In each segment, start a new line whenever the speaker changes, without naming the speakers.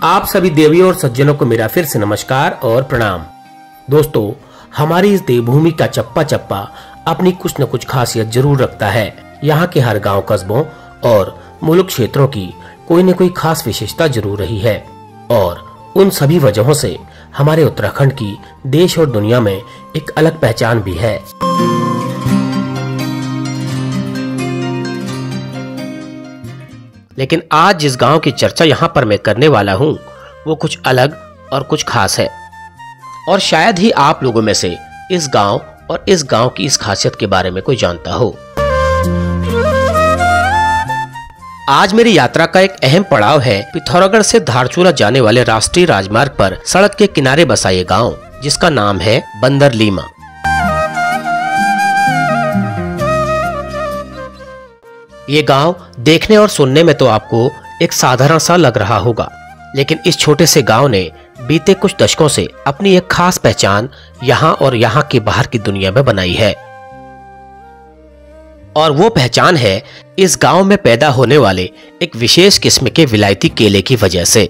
आप सभी देवियों और सज्जनों को मेरा फिर से नमस्कार और प्रणाम। दोस्तों, हमारी इस देवभूमि का चप्पा चप्पा अपनी कुछ न कुछ खासियत जरूर रखता है। यहाँ के हर गांव, कस्बों और मुल्क क्षेत्रों की कोई न कोई खास विशेषता जरूर रही है और उन सभी वजहों से हमारे उत्तराखंड की देश और दुनिया में एक अलग पहचान भी है। लेकिन आज जिस गांव की चर्चा यहाँ पर मैं करने वाला हूँ वो कुछ अलग और कुछ खास है और शायद ही आप लोगों में से इस गांव और इस गांव की इस खासियत के बारे में कोई जानता हो। आज मेरी यात्रा का एक अहम पड़ाव है पिथौरागढ़ से धारचूला जाने वाले राष्ट्रीय राजमार्ग पर सड़क के किनारे बसा ये गांव, जिसका नाम है बंदरलीमा। ये गांव देखने और सुनने में तो आपको एक साधारण सा लग रहा होगा, लेकिन इस छोटे से गांव ने बीते कुछ दशकों से अपनी एक खास पहचान यहाँ और यहाँ के बाहर की दुनिया में बनाई है। और वो पहचान है इस गांव में पैदा होने वाले एक विशेष किस्म के विलायती केले की वजह से।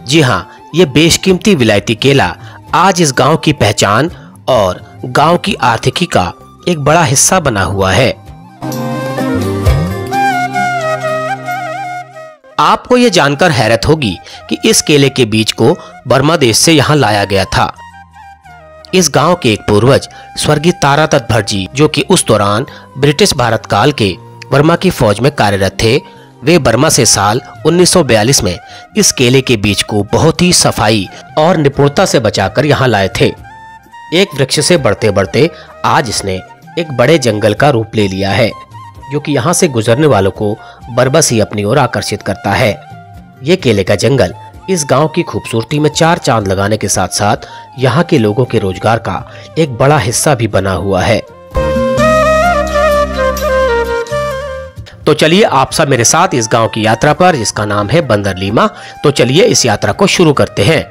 जी हाँ, ये बेशकीमती विलायती केला आज इस गांव की पहचान और गांव की आर्थिकी का एक बड़ा हिस्सा बना हुआ है। आपको ये जानकर हैरत होगी कि इस केले के बीज को बर्मा देश से यहाँ लाया गया था। इस गांव के एक पूर्वज स्वर्गीय तारादत्त भट्ट जी, जो कि उस दौरान ब्रिटिश भारत काल के बर्मा की फौज में कार्यरत थे, वे बर्मा से साल 1942 में इस केले के बीज को बहुत ही सफाई और निपुणता से बचाकर यहाँ लाए थे। एक वृक्ष से बढ़ते बढ़ते आज इसने एक बड़े जंगल का रूप ले लिया है, जो कि यहाँ से गुजरने वालों को बरबस ही अपनी ओर आकर्षित करता है। ये केले का जंगल इस गांव की खूबसूरती में चार चांद लगाने के साथ साथ यहाँ के लोगों के रोजगार का एक बड़ा हिस्सा भी बना हुआ है। तो चलिए आप सब मेरे साथ इस गांव की यात्रा पर, जिसका नाम है बंदरलीमा। तो चलिए इस यात्रा को शुरू करते हैं।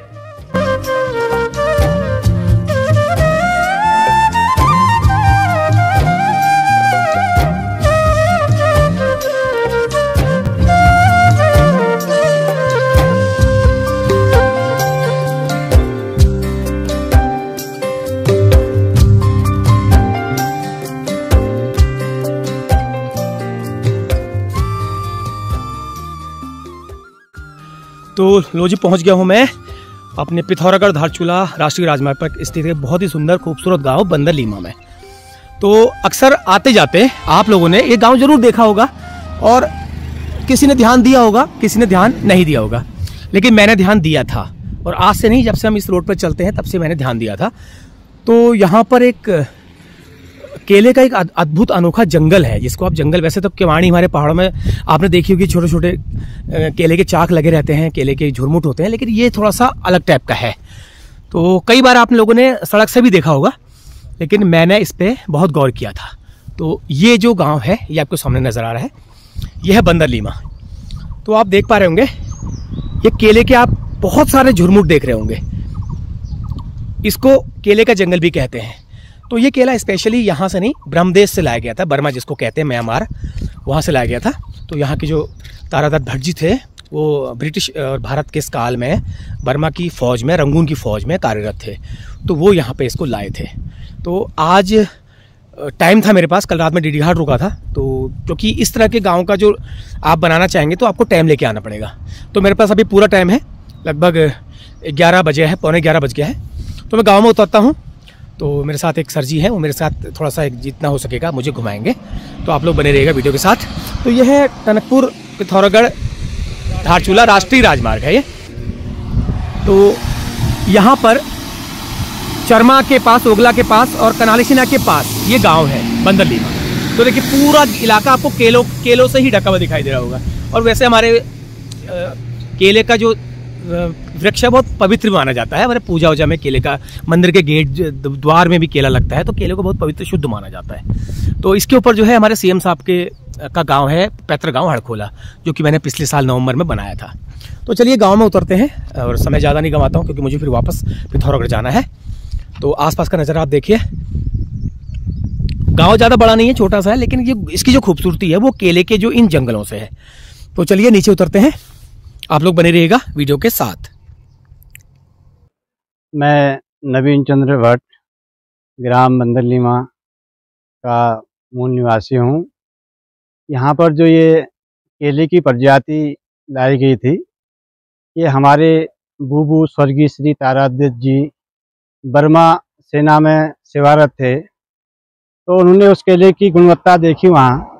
तो लो जी, पहुंच गया हूं मैं अपने पिथौरागढ़ धारचूला राष्ट्रीय राजमार्ग पर स्थित एक बहुत ही सुंदर खूबसूरत गांव बंदरलीमा में। तो अक्सर आते जाते आप लोगों ने ये गांव जरूर देखा होगा और किसी ने ध्यान दिया होगा, किसी ने ध्यान नहीं दिया होगा, लेकिन मैंने ध्यान दिया था। और आज से नहीं, जब से हम इस रोड पर चलते हैं तब से मैंने ध्यान दिया था। तो यहाँ पर एक केले का एक अद्भुत अनोखा जंगल है, जिसको आप जंगल, वैसे तो केवाड़ी हमारे पहाड़ों में आपने देखी होगी, छोटे छोटे केले के चाक लगे रहते हैं, केले के झुरमुट होते हैं, लेकिन ये थोड़ा सा अलग टाइप का है। तो कई बार आप लोगों ने सड़क से भी देखा होगा, लेकिन मैंने इस पे बहुत गौर किया था। तो ये जो गांव है, ये आपको सामने नजर आ रहा है, ये है बंदरलीमा। तो आप देख पा रहे होंगे ये केले के आप बहुत सारे झुरमुट देख रहे होंगे। इसको केले का जंगल भी कहते हैं। तो ये केला स्पेशली यहाँ से नहीं, ब्रह्मदेश से लाया गया था, बर्मा जिसको कहते हैं, म्यांमार, वहाँ से लाया गया था। तो यहाँ के जो तारादत्त भट्ट जी थे वो ब्रिटिश और भारत के इस काल में बर्मा की फ़ौज में, रंगून की फ़ौज में कार्यरत थे। तो वो यहाँ पे इसको लाए थे। तो आज टाइम था मेरे पास, कल रात में डीडीहाट रुका था। तो क्योंकि इस तरह के गाँव का जो आप बनाना चाहेंगे तो आपको टाइम लेके आना पड़ेगा। तो मेरे पास अभी पूरा टाइम है, लगभग 11 बजे है, पौने 11 बज गया है। तो मैं गाँव में उतरता हूँ। तो मेरे साथ एक सर जी हैं, वो मेरे साथ थोड़ा सा जितना हो सकेगा मुझे घुमाएंगे। तो आप लोग बने रहिएगा वीडियो के साथ। तो ये है टनकपुर पिथौरागढ़ धारचूला राष्ट्रीय राजमार्ग है ये। तो यहाँ पर चरमा के पास, ओगला के पास और कनालीसिना के पास ये गांव है बंदरलीमा। तो देखिए पूरा इलाका आपको केलों से ही ढका हुआ दिखाई दे रहा होगा। और वैसे हमारे केले का जो वृक्ष बहुत पवित्र माना जाता है। हमारे पूजा वूजा में केले का, मंदिर के गेट द्वार में भी केला लगता है, तो केले को बहुत पवित्र शुद्ध माना जाता है। तो इसके ऊपर जो है हमारे सीएम साहब का गांव है, पैतृक गांव हड़खोला, जो कि मैंने पिछले साल नवंबर में बनाया था। तो चलिए गांव में उतरते हैं और समय ज़्यादा नहीं गंवाता हूँ, क्योंकि मुझे फिर वापस पिथौरागढ़ जाना है। तो आसपास का नज़ारा आप देखिए, गांव ज्यादा बड़ा नहीं है, छोटा सा है, लेकिन ये इसकी जो खूबसूरती है वो केले के जो इन जंगलों से है। तो चलिए नीचे उतरते हैं, आप लोग बने रहिएगा वीडियो के साथ।
मैं नवीन चंद्र भट्ट ग्राम बंदरलीमा का मूल निवासी हूँ। यहाँ पर जो ये केले की प्रजाति लाई गई थी, ये हमारे बूबू स्वर्गीय श्री ताराध्याय जी बर्मा सेना में सेवारत थे, तो उन्होंने उस केले की गुणवत्ता देखी वहाँ,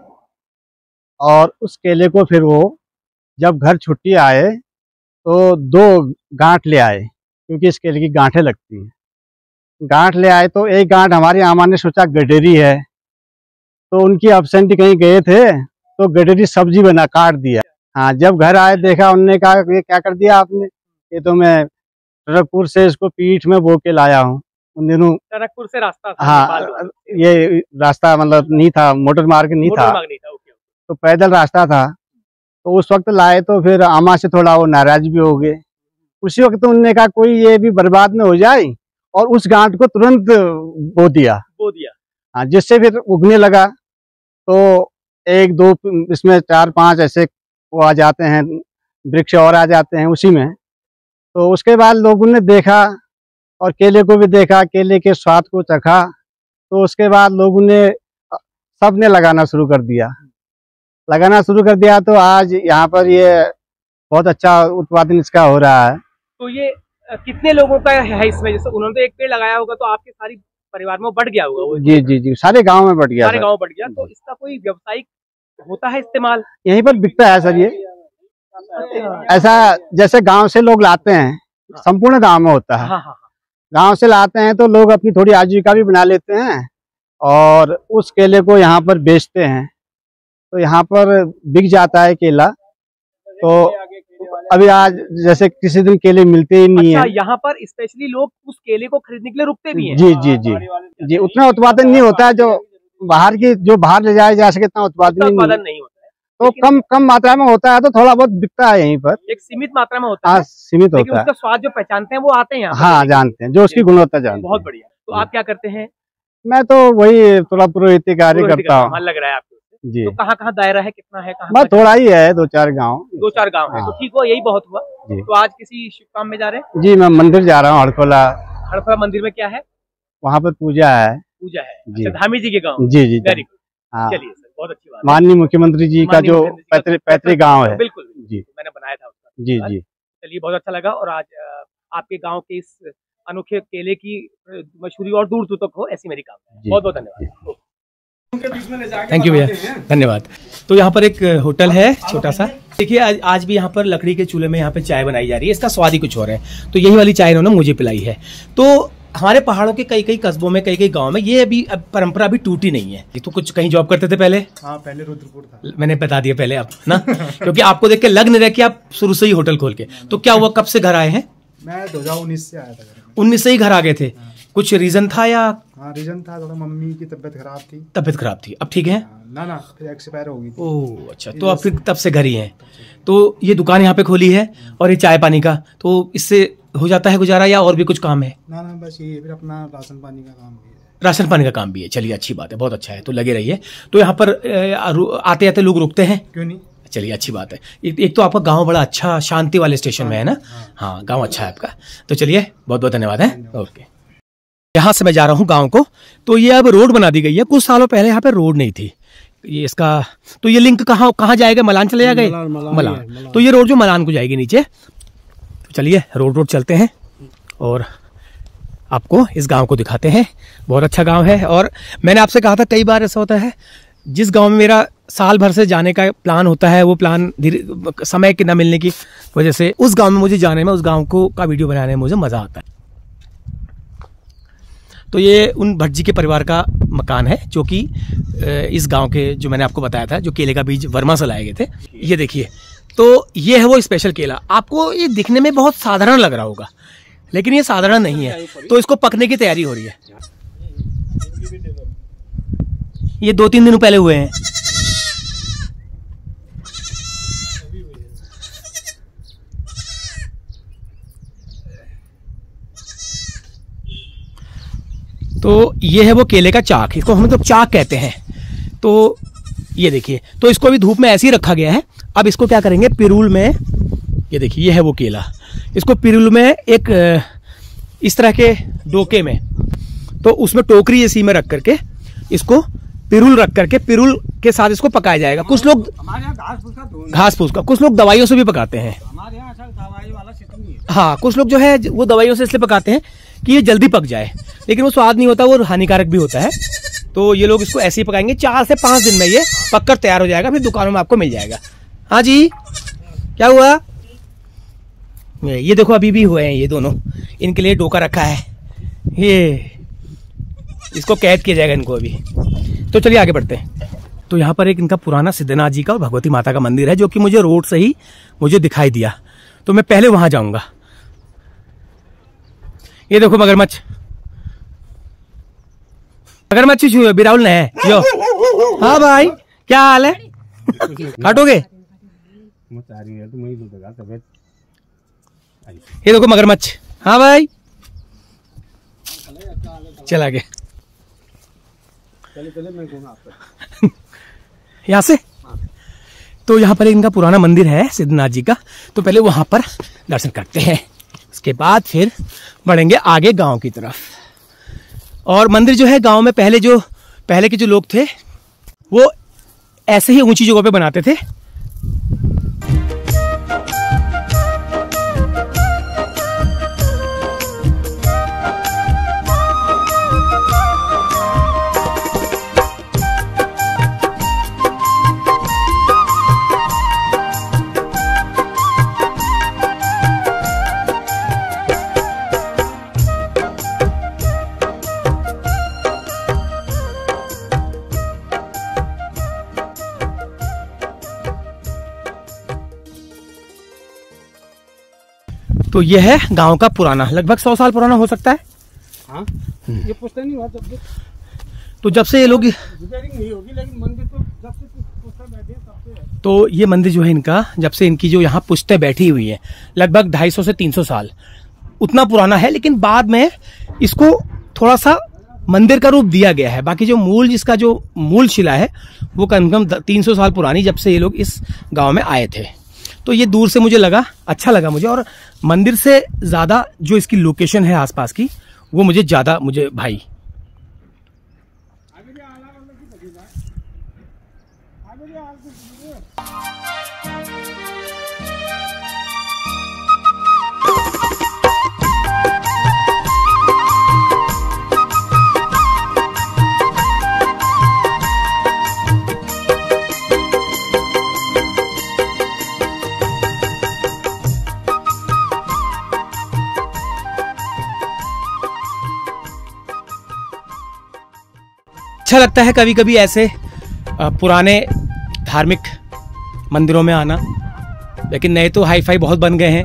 और उस केले को फिर वो जब घर छुट्टी आए तो 2 गांठ ले आए, क्योंकि इस केले की गांठें लगती हैं। गांठ ले आए तो एक गांठ हमारे आमा ने सोचा गडेरी है, तो उनकी अब्सेंटी कहीं गए थे तो गडेरी सब्जी बना काट दिया। हाँ, जब घर आए देखा, उनने कहा ये क्या कर दिया आपने? ये तो मैं टरकपुर से इसको पीठ में बो के लाया हूँ। उन दिनों
टरकपुर से रास्ता था?
हाँ, ये रास्ता मतलब नहीं था, मोटर मार्ग नहीं था, तो पैदल रास्ता था। तो उस वक्त लाए तो फिर आमा से थोड़ा वो नाराज भी हो गए। उसी वक्त उन्होंने कहा कोई ये भी बर्बाद न हो जाए, और उस गांठ को तुरंत बो दिया। हाँ, जिससे फिर उगने लगा। तो 1 2 इसमें 4 5 ऐसे वो आ जाते हैं, वृक्ष और आ जाते हैं उसी में। तो उसके बाद लोगों ने देखा और केले को भी देखा, केले के स्वाद को चखा, तो उसके बाद लोगों ने सबने लगाना शुरू कर दिया। तो आज यहाँ पर ये बहुत अच्छा उत्पादन इसका हो रहा है।
तो ये कितने लोगों का है इसमें? जैसे उन्होंने तो एक पेड़ लगाया होगा, तो आपके सारी परिवार में बढ़ गया होगा वो?
जी, सारे गांव में बढ़ गया।
सारे गांव बढ़ गया। तो इसका कोई व्यावसायिक होता है इस्तेमाल?
यहीं पर बिकता है सर ये। ऐसा जैसे गांव से लोग लाते हैं, संपूर्ण गांव में होता है। गांव से लाते हैं तो लोग अपनी थोड़ी आजीविका भी बना लेते हैं, और उस केले को यहाँ पर बेचते हैं, तो यहाँ पर बिक जाता है केला। तो अभी आज जैसे किसी दिन केले मिलते ही नहीं है।
यहाँ पर स्पेशली लोग उस केले को खरीदने के लिए रुकते भी हैं?
जी, उतना उत्पादन नहीं होता है जो बाहर ले जाया जा सके, इतना उत्पादन नहीं होता है। तो कम मात्रा में होता है, तो थोड़ा बहुत बिकता है यहीं पर,
एक सीमित मात्रा में होता है।
सीमित होता है।
उसका स्वाद जो पहचानते हैं वो आते हैं।
हाँ, जानते हैं, जो उसकी गुणवत्ता जानते हैं।
बहुत बढ़िया। तो आप क्या करते हैं?
मैं तो वही थोड़ा पुरोहित कार्य करता हूँ।
लग रहा है आपको
जी।
तो कहाँ दायरा है, कितना है?
बस थोड़ा ही है, 2-4 गाँव।
2-4 गाँव है। तो ठीक हुआ, यही बहुत हुआ। तो आज किसी शुभ काम में जा रहे हैं?
जी, मैं मंदिर जा रहा हूँ, हड़खोला
मंदिर में क्या है?
वहाँ पर पूजा है।
अच्छा, धामी जी के गाँव?
जी।
Very good. चलिए सर, बहुत अच्छी बात।
माननीय मुख्यमंत्री जी का जो पैतृक गाँव है।
बिल्कुल
जी,
मैंने बनाया था उसका।
जी।
चलिए, बहुत अच्छा लगा। और आज आपके गाँव के इस अनोखे केले की मशहूरी और दूर दूर तक हो, ऐसी मेरी कामना है। बहुत बहुत धन्यवाद। थैंक यू भैया, धन्यवाद। तो यहाँ पर एक होटल है छोटा सा। देखिए, आज भी यहाँ पर लकड़ी के चूल्हे में यहाँ पे चाय बनाई जा रही है। इसका स्वाद ही कुछ और है। तो यही वाली चाय इन्होंने मुझे पिलाई है। तो हमारे पहाड़ों के कई कस्बों में, कई गाँव में ये अभी परंपरा अभी टूटी नहीं है। तो कुछ कहीं जॉब करते थे पहले?
हाँ, पहले रुद्रपुर था।
मैंने बता दिया पहले आप ना क्योंकि आपको देख के लग नहीं रहा कि आप शुरू से ही होटल खोल के। तो क्या हुआ, कब से घर आए हैं?
मैं 2019 से आया था।
19 से ही घर आ गए थे? कुछ रीजन था या?
हाँ, रीजन था, थोड़ा मम्मी की तबीयत खराब थी। अब ठीक है? ना, फिर एक्सपायर हो गई थी।
ओह अच्छा, तो आप फिर तब से घर ही हैं। तो ये दुकान यहाँ पे खोली है और ये चाय पानी का, तो इससे हो जाता है गुजारा या और भी कुछ काम है?
ना, बस ये फिर अपना राशन पानी का काम भी है।
राशन पानी का काम भी है। चलिए, अच्छी बात है, बहुत अच्छा है। तो लगे रहिए। तो यहाँ पर आते आते लोग रुकते हैं?
क्यों नहीं।
चलिए, अच्छी बात है। एक तो आपका गांव बड़ा अच्छा शांति वाले स्टेशन में है ना? हाँ, गांव अच्छा है आपका। तो चलिए, बहुत बहुत धन्यवाद है। ओके, यहाँ से मैं जा रहा हूँ गांव को। तो ये अब रोड बना दी गई है। कुछ सालों पहले यहाँ पे रोड नहीं थी। ये इसका तो ये लिंक कहाँ जाएगा? मलान चले जाएगा? मलान। तो ये रोड जो मलान को जाएगी नीचे। तो चलिए, रोड चलते हैं और आपको इस गांव को दिखाते हैं। बहुत अच्छा गांव है। और मैंने आपसे कहा था कई बार ऐसा होता है, जिस गांव में मेरा साल भर से जाने का प्लान होता है, वो प्लान समय के न मिलने की वजह से उस गांव में मुझे जाने में, उस गांव को का वीडियो बनाने में मुझे मज़ा आता है। तो ये उन भट्ट जी के परिवार का मकान है, जो कि इस गांव के, जो मैंने आपको बताया था, जो केले का बीज वर्मा से लाए गए थे। ये देखिए, तो ये है वो स्पेशल केला। आपको ये दिखने में बहुत साधारण लग रहा होगा, लेकिन ये साधारण नहीं है। तो इसको पकने की तैयारी हो रही है। ये 2-3 दिन पहले हुए हैं। तो ये है वो केले का चाक, इसको हम तो चाक कहते हैं। तो ये देखिए, तो इसको भी धूप में ऐसे ही रखा गया है। अब इसको क्या करेंगे, पिरूल में, ये देखिए ये है वो केला, इसको पिरूल में एक इस तरह के डोके में, तो उसमें टोकरी इसी में रख करके इसको पिरूल रख करके पिरूल के साथ इसको पकाया जाएगा। कुछ लोग घास फूस का, कुछ लोग दवाइयों से भी पकाते हैं।
हमारे यहाँ दवाई वाला सिस्टम नहीं है।
हाँ, कुछ लोग जो है वो दवाइयों से इसलिए पकाते हैं कि ये जल्दी पक जाए, लेकिन वो स्वाद नहीं होता, वो हानिकारक भी होता है। तो ये लोग इसको ऐसे ही पकाएंगे, 4 से 5 दिन में ये पककर तैयार हो जाएगा, फिर दुकानों में आपको मिल जाएगा। हाँ जी, क्या हुआ? ये देखो अभी भी हुए हैं ये दोनों, इनके लिए डोका रखा है, ये इसको कैद किया जाएगा इनको अभी। तो चलिए आगे बढ़ते हैं। तो यहाँ पर एक इनका पुराना सिद्धनाथ जी का और भगवती माता का मंदिर है, जो कि मुझे रोड से ही मुझे दिखाई दिया, तो मैं पहले वहां जाऊंगा। ये देखो मगरमच्छ, मगरमच्छ बिराउल ने है यो। हाँ भाई, क्या हाल है? काटोगे? ये देखो मगरमच्छ। हाँ भाई, चला गया यहाँ से। तो यहाँ पर इनका पुराना मंदिर है सिद्धनाथ जी का, तो पहले वहां पर दर्शन करते हैं, उसके बाद फिर बढ़ेंगे आगे गांव की तरफ। और मंदिर जो है गांव में पहले के जो लोग थे वो ऐसे ही ऊंची जगहों पे बनाते थे। तो ये है गांव का पुराना, लगभग 100 साल पुराना हो सकता है।
हाँ, ये पुश्ता नहीं हुआ जब
तो जब से ये लोग
रिपेयरिंग नहीं होगी, लेकिन मंदिर तो जब से पुश्ता बैठे तब से है।
तो ये मंदिर जो है इनका, जब से इनकी जो यहाँ पुश्तें बैठी हुई है, लगभग 250 से 300 साल उतना पुराना है। लेकिन बाद में इसको थोड़ा सा मंदिर का रूप दिया गया है। बाकी जो मूल, जिसका जो मूल शिला है वो कम से कम 300 साल पुरानी, जब से ये लोग इस गांव में आए थे। तो ये दूर से मुझे लगा, अच्छा लगा मुझे, और मंदिर से ज्यादा जो इसकी लोकेशन है आसपास की, वो मुझे ज्यादा भाई। अच्छा लगता है कभी कभी ऐसे पुराने धार्मिक मंदिरों में आना, लेकिन नए तो हाई फाई बहुत बन गए हैं,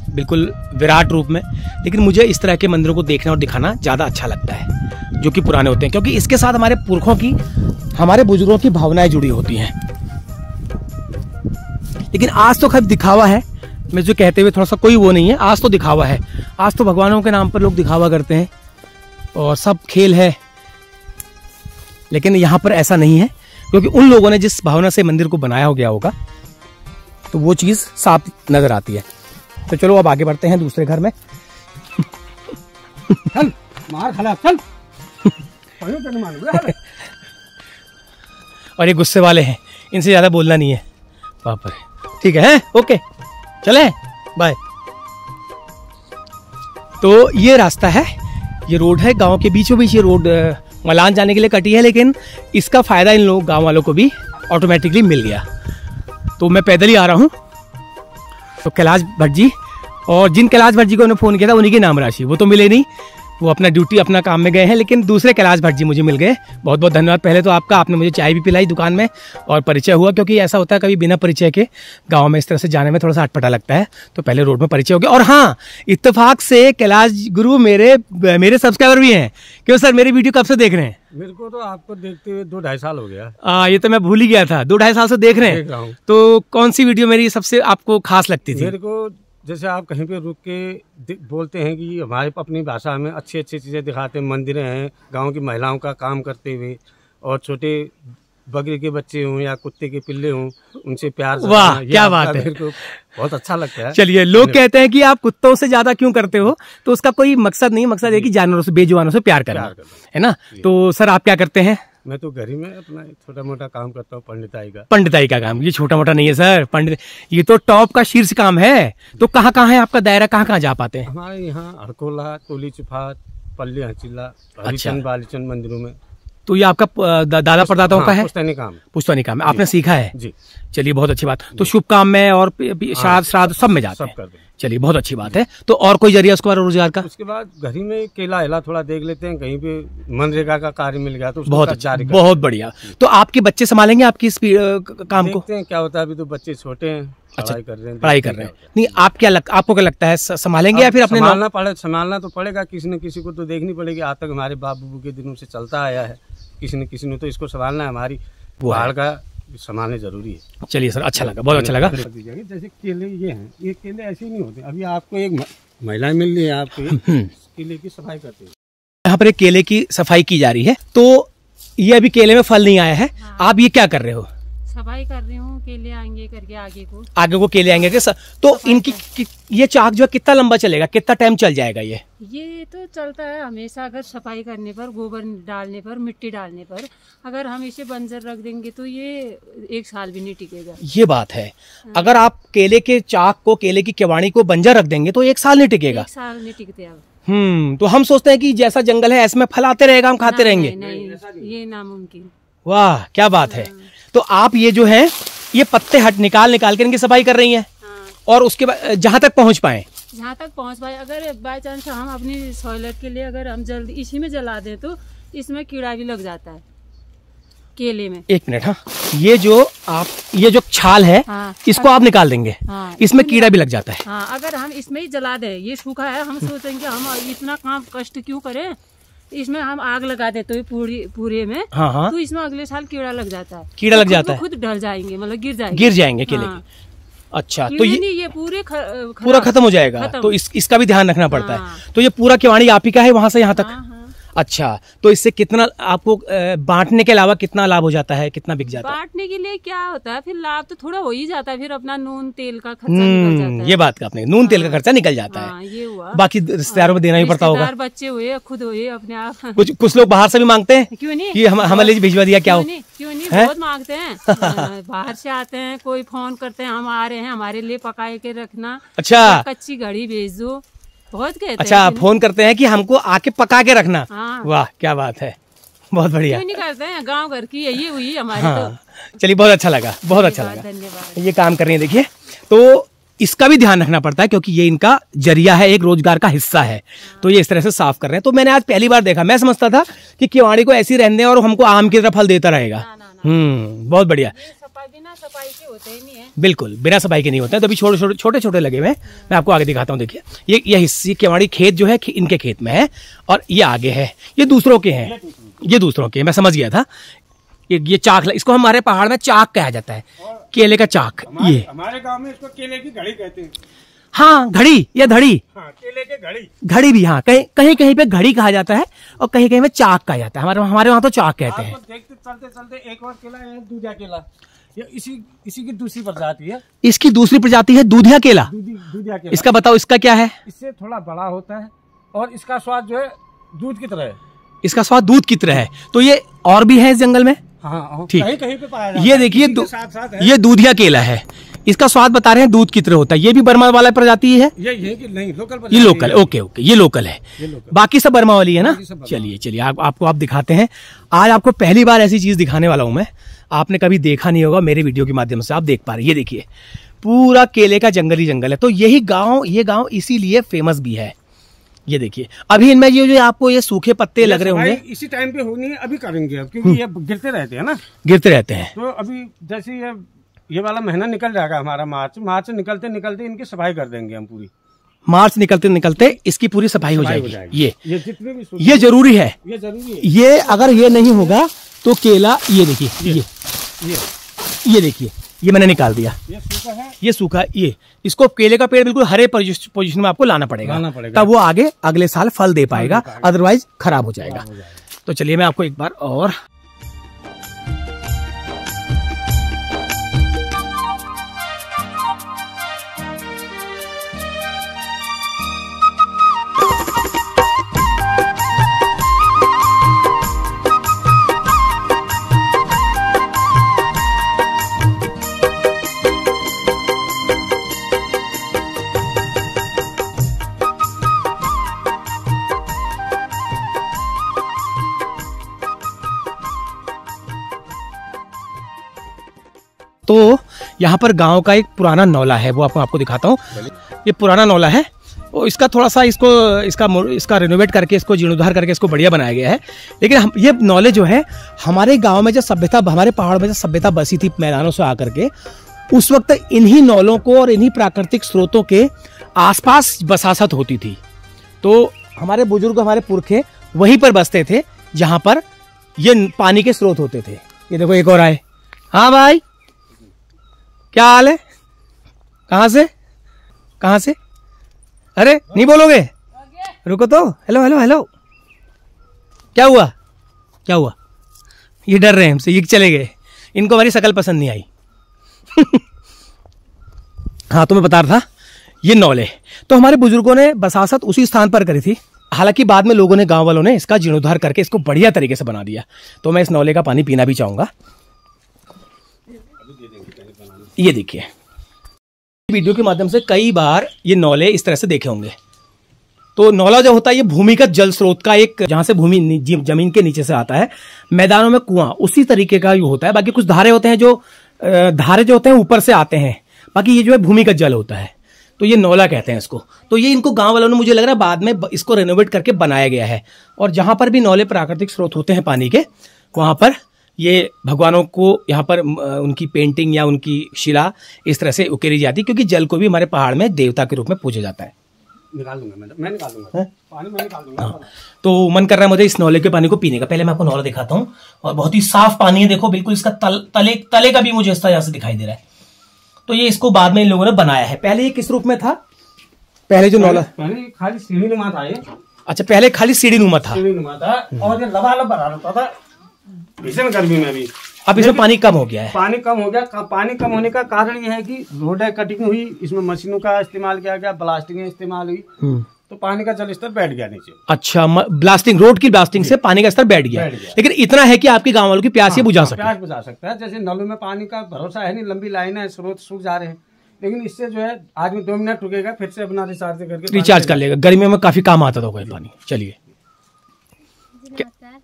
बिल्कुल विराट रूप में। लेकिन मुझे इस तरह के मंदिरों को देखना और दिखाना ज़्यादा अच्छा लगता है, जो कि पुराने होते हैं, क्योंकि इसके साथ हमारे पुरखों की, हमारे बुजुर्गों की भावनाएं जुड़ी होती हैं। लेकिन आज तो खैर दिखावा है, मैं जो कहते हुए थोड़ा सा कोई वो नहीं है, आज तो दिखावा है। आज तो भगवानों के नाम पर लोग दिखावा करते हैं और सब खेल है। लेकिन यहाँ पर ऐसा नहीं है, क्योंकि उन लोगों ने जिस भावना से मंदिर को बनाया गया होगा, तो वो चीज साफ नजर आती है। तो चलो अब आगे बढ़ते हैं दूसरे घर में।
चल मार खला, चल।
और ये गुस्से वाले हैं, इनसे ज्यादा बोलना नहीं है। बाप रे, ठीक है, ओके, चले, बाय। तो ये रास्ता है, ये रोड है गांव के बीचों बीच। ये रोड मलान जाने के लिए कटी है, लेकिन इसका फायदा इन लोग गांव वालों को भी ऑटोमेटिकली मिल गया। तो मैं पैदल ही आ रहा हूँ। तो कैलाश भट्ट जी, और जिन कैलाश भट्ट जी को उन्होंने फ़ोन किया था उन्हीं की नाम राशि, वो तो मिले नहीं, वो अपना ड्यूटी अपना काम में गए हैं। लेकिन दूसरे कैलाश भट्ट जी मुझे मिल गए, बहुत बहुत धन्यवाद पहले तो आपका। आपने मुझे चाय भी पिलाई दुकान में और परिचय हुआ, क्योंकि ऐसा होता है कभी बिना परिचय के गांव में इस तरह से जाने में थोड़ा सा अटपटा लगता है। तो पहले रोड में परिचय हो गया। और हाँ, इत्तेफाक से कैलाश गुरु मेरे सब्सक्राइबर भी हैं। क्यों सर, मेरी वीडियो कब से देख रहे हैं?
मेरे को तो आपको देखते हुए 2-2.5 साल हो गया।
ये तो मैं भूल ही गया था, 2-2.5 साल से देख रहे हैं। तो कौन सी वीडियो मेरी सबसे आपको खास लगती थी?
मेरे को
जैसे आप कहीं पे रुक के बोलते हैं कि हमारे अपनी भाषा में अच्छी अच्छी चीज़ें दिखाते हैं, मंदिरें हैं, गांव की महिलाओं का काम करते हुए, और छोटे बकरी के बच्चे हों या कुत्ते के पिल्ले हों, उनसे प्यार से।
वाह, क्या बात है,
बहुत अच्छा लगता है।
चलिए, लोग कहते हैं कि आप कुत्तों से ज्यादा क्यों करते हो, तो उसका कोई मकसद नहीं, मकसद है कि जानवरों से, बेजुबानों से प्यार करना, है ना। तो सर आप क्या करते हैं?
मैं तो घर ही में अपना छोटा मोटा काम करता हूँ,
पंडिताई का काम। ये छोटा मोटा नहीं है सर, पंडित ये तो टॉप का शीर्ष काम है। तो कहाँ कहाँ है आपका दायरा, कहाँ कहाँ जा पाते हैं?
हमारे यहाँ अड़कोला, टोली चुफात, पल्ली हचिला, हरिचंद बालीचंद मंदिरों में।
तो ये आपका दादा परदादाओं का है?
पुश्तैनी काम
है, आपने सीखा है
जी।
चलिए, बहुत अच्छी बात। तो शुभ काम में और श्राद्ध सब में जाते हैं? चलिए, बहुत अच्छी बात है। तो और कोई जरिया उसके बाद रोजगार का?
उसके बाद घर ही में केला हिला थोड़ा देख लेते हैं, कहीं पे मनरेगा का कार्य मिल गया तो
बहुत अच्छा, बहुत बढ़िया। तो आपके बच्चे संभालेंगे आपकी इस काम को?
देखते हैं क्या होता है, अभी तो बच्चे छोटे हैं,
अच्छा,
पढ़ाई कर रहे हैं।
नहीं, आपको क्या लगता है, संभालेंगे या फिर अपने?
संभालना तो पड़ेगा, किसी न किसी को तो देखनी पड़ेगी। आज तक हमारे बाप बूबू के दिनों से चलता आया है, किसी न किसी ने तो इसको संभालना है, हमारी पहाड़ का संभालने जरूरी है।
चलिए सर, अच्छा लगा, बहुत अच्छा लगा।
जैसे केले ये हैं, ये केले ऐसे ही नहीं होते। अभी आपको एक महिला मिल रही है, आपको केले की सफाई करते हैं।
यहाँ पर एक केले की सफाई की जा रही है। तो ये अभी केले में फल नहीं आया है, आप ये क्या कर रहे हो?
सफाई कर रही हूँ, केले आएंगे करके आगे को
केले आएंगे के तो इनकी ये चाक जो है कितना लंबा चलेगा, कितना टाइम चल जाएगा?
ये तो चलता है हमेशा। अगर सफाई करने पर, गोबर डालने पर, मिट्टी डालने पर, अगर हम इसे बंजर रख देंगे तो ये 1 साल भी नहीं टिकेगा।
ये बात है। अगर आप केले के चाक को, केले की केवाड़ी को बंजर रख देंगे तो 1 साल नहीं टिकेगा।
1 साल नहीं टिकते अब।
तो हम सोचते हैं कि जैसा जंगल है ऐसे में फल आते रहेगा, हम खाते रहेंगे।
नहीं, ये नामुमकिन।
वाह, क्या बात है। तो आप ये जो है, ये पत्ते निकाल के इनकी सफाई कर रही हैं। और उसके बाद जहाँ तक पहुँच पाए,
अगर बाय चांस हम अपनी सहूलियत के लिए अगर हम जल्दी इसी में जला दें तो इसमें कीड़ा भी लग जाता है केले में।
1 मिनट, हाँ, ये जो छाल है, इसको आप निकाल देंगे। इसमें कीड़ा भी लग जाता है।
हाँ, अगर हम इसमें ही जला दें, ये सूखा है, हम सोचेंगे हम इतना काम कष्ट क्यों करें, इसमें हम आग लगा देते तो पूरे में। तो इसमें अगले साल कीड़ा लग जाता है।
कीड़ा लग जाता है,
खुद ढल जाएंगे, मतलब
गिर जाएंगे केले के। अच्छा, तो
ये
पूरा खत्म हो जाएगा। तो इसका भी ध्यान रखना पड़ता है। तो ये पूरा केवाड़ी आप ही का है वहां से यहाँ तक? अच्छा, तो इससे कितना आपको बांटने के अलावा कितना लाभ हो जाता है, कितना बिक जाता है?
बांटने के लिए क्या होता है, फिर लाभ तो थोड़ा हो ही जाता है, फिर अपना नून तेल का खर्चा निकल जाता है।
ये बात आपने, नून तेल का खर्चा निकल जाता है।
ये हुआ,
बाकी रिश्तेदारों में देना ही पड़ता होगा।
बच्चे हुए, खुद हुए, अपने आप।
कुछ लोग बाहर से भी मांगते हैं,
क्यों नहीं,
कि हमारे लिए भिजवा दिया, क्या हो?
क्यों नहीं, बहुत मांगते हैं। बाहर से आते हैं, कोई फोन करते हैं, हम आ रहे हैं, हमारे लिए पकाए के रखना।
अच्छा,
कच्ची घड़ी भेज दो, बहुत कहते हैं।
अच्छा, फोन करते हैं कि हमको आके पका के रखना। वाह, क्या बात है, बहुत बढ़िया।
क्यों नहीं करते हैं, गांव घर की यही हुई हमारी। तो
चलिए, बहुत अच्छा लगा, बहुत अच्छा लगा,
धन्यवाद।
ये काम कर रही है, देखिए। तो इसका भी ध्यान रखना पड़ता है क्योंकि ये इनका जरिया है, एक रोजगार का हिस्सा है। तो ये इस तरह से साफ कर रहे हैं। तो मैंने आज पहली बार देखा, मैं समझता था कि केवाड़ी को ऐसी रहने और हमको आम की तरह फल देता रहेगा। बहुत बढ़िया।
बिना सफाई के होते ही नहीं है।
बिल्कुल, बिना सफाई के नहीं होते हैं। तो अभी छोटे छोटे लगे हुए हैं, मैं आपको आगे दिखाता हूँ। देखिए, ये हिस्से केवाड़ी खेत जो है इनके खेत में है, और ये आगे है, ये दूसरों के हैं, ये दूसरों के। मैं समझ गया था। ये चाक, इसको हमारे पहाड़ में चाक कहा जाता है, केले का चाक। ये
हमारे गांव में इसको केले की घड़ी कहते हैं।
हाँ, घड़ी या धड़ी,
केले के
घड़ी भी। हाँ, कहीं पे घड़ी कहा जाता है और कहीं कहीं पे चाक कहा जाता है। हमारे वहाँ तो चाक कहते हैं।
देखते चलते एक और केला है, दूधिया केला। ये इसी की दूसरी प्रजाति है।
इसकी दूसरी प्रजाति है दूधिया केला।
दूधिया केला।
इसका बताओ, इसका क्या है?
इससे थोड़ा बड़ा होता है और इसका स्वाद जो है दूध की तरह है।
इसका स्वाद दूध की तरह है। तो ये और भी है इस जंगल में?
हाँ,
ठीक।
कहीं पे पाया जाता है।
ये देखिए, ये दूधिया केला है। इसका स्वाद बता रहे हैं दूध की तरह होता है। ये भी बर्मा वाला प्रजाति है?
ये नहीं, लोकल।
ये लोकल, ओके, ये लोकल है। बाकी सब बर्मा वाली है ना? चलिए आपको आप दिखाते हैं। आज आपको पहली बार ऐसी चीज दिखाने वाला हूं मैं, आपने कभी देखा नहीं होगा, मेरे वीडियो के माध्यम से आप देख पा रहे हैं। ये देखिए, पूरा केले का जंगल ही जंगल है। तो ये गांव इसीलिए फेमस भी है। ये देखिए, अभी इनमें ये जो आपको ये सूखे पत्ते लग रहे होंगे,
इसी टाइम पे होनी है, अभी करेंगे अब, क्योंकि ये गिरते रहते हैं ना,
गिरते रहते हैं।
तो अभी जैसे ये वाला महीना निकल जाएगा हमारा, मार्च से निकलते इनकी सफाई कर देंगे हम पूरी।
मार्च निकलते इसकी पूरी सफाई हो जाएगी। ये
जितने भी
ये जरूरी है,
ये जरूरी है।
ये अगर ये नहीं होगा तो केला, ये देखिए, ये देखिए, ये मैंने निकाल दिया।
ये सूखा है,
ये सूखा, ये इसको केले का पेड़ बिल्कुल हरे पोजीशन में आपको लाना पड़ेगा, तब वो आगे अगले साल फल दे पाएगा, अदरवाइज खराब हो जाएगा। तो चलिए मैं आपको एक बार और तो यहाँ पर गांव का एक पुराना नौला है, वो आपको दिखाता हूँ। ये पुराना नौला है, और इसका थोड़ा सा इसका रिनोवेट करके, इसको जीर्णोद्धार करके इसको बढ़िया बनाया गया है। लेकिन ये नौले जो है, हमारे गांव में जब सभ्यता, हमारे पहाड़ में जब सभ्यता बसी थी मैदानों से आकर के, उस वक्त इन्हीं नौलों को और इन्हीं प्राकृतिक स्रोतों के आसपास बसासत होती थी। तो हमारे बुजुर्ग, हमारे पुरखे वहीं पर बसते थे जहाँ पर ये पानी के स्रोत होते थे। ये देखो एक और आए। हाँ भाई, क्या हाल है? कहाँ से? अरे नहीं बोलोगे? रुको तो। हेलो हेलो हेलो, क्या हुआ? ये डर रहे हैं हमसे, ये चले गए, इनको हमारी शक्ल पसंद नहीं आई। हाँ, तो मैं बता रहा था, ये नौले तो हमारे बुजुर्गों ने बसासत उसी स्थान पर करी थी। हालांकि बाद में लोगों ने, गांव वालों ने इसका जीर्णोद्धार करके इसको बढ़िया तरीके से बना दिया। तो मैं इस नौले का पानी पीना भी चाहूंगा। ये देखिए, वीडियो के माध्यम से कई बार ये नौले इस तरह से देखे होंगे। तो नौला जो होता है, ये भूमिगत जल स्रोत का एक, जहां से जमीन के नीचे से आता है, मैदानों में कुआं, उसी तरीके का ये होता है। बाकी कुछ धारे होते हैं, धारे जो होते हैं ऊपर से आते हैं, बाकी ये जो है भूमिगत जल होता है। तो ये नौला कहते हैं इसको। तो ये इनको गांव वालों ने, मुझे लग रहा है बाद में इसको रेनोवेट करके बनाया गया है। और जहां पर भी नौले प्राकृतिक स्रोत होते हैं पानी के, वहां पर ये भगवानों को यहाँ पर उनकी पेंटिंग या उनकी शिला इस तरह से उकेरी जाती है, क्योंकि जल को भी हमारे पहाड़ में देवता के रूप में पूजा जाता है।
निकाल दूंगा मैं निकाल दूंगा पानी, मैं निकाल दूंगा।
हाँ। तो मन कर रहा है मुझे इस नौले के पानी को पीने का। पहले मैं आपको नौला दिखाता हूँ, और बहुत ही साफ पानी है। देखो बिल्कुल इसका तले का भी मुझे इस तरह से दिखाई दे रहा है। तो ये इसको बाद में इन लोगों ने बनाया है। पहले ये किस रूप में था? पहले जो नौला,
पहले खाली सीढ़ी नुमा था ये।
अच्छा, पहले खाली सीढ़ी नुमा था,
और ये लबालब भरा रहता था भीषण गर्मी में भी।
अब इसमें पानी कम हो गया है।
पानी कम हो गया। पानी कम होने का कारण यह है कि रोड कटिंग हुई, इसमें मशीनों का इस्तेमाल किया गया, ब्लास्टिंग इस्तेमाल हुई, तो पानी का जल स्तर बैठ गया नीचे।
अच्छा, ब्लास्टिंग, रोड की ब्लास्टिंग से पानी का स्तर बैठ गया। लेकिन इतना है कि आपके गांव वालों की प्यास ये बुझा सकता है।
प्यास बुझा सकता है। जैसे नलों में पानी का भरोसा है नहीं, लंबी लाइन है, स्रोत सूख जा रहे हैं, लेकिन इससे जो है आदमी 2 मिनट रुकेगा, फिर से अपना रिचार्ज करके
रिचार्ज कर लेगा। गर्मियों में काफी काम आता था पानी। चलिए,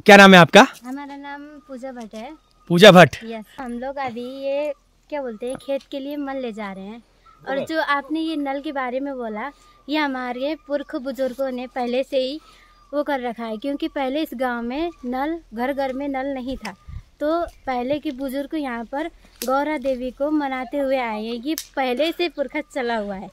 क्या नाम है आपका?
हमारा नाम पूजा भट्ट है।
पूजा भट्ट।
यस, हम लोग अभी ये क्या बोलते हैं, खेत के लिए मल ले जा रहे हैं। और जो आपने ये नल के बारे में बोला, ये हमारे पुरख बुजुर्गों ने पहले से ही वो कर रखा है, क्योंकि पहले इस गांव में नल, घर घर में नल नहीं था। तो पहले के बुजुर्ग यहाँ पर गौरा देवी को मनाते हुए आए हैं। ये पहले से पुरखा चला हुआ है।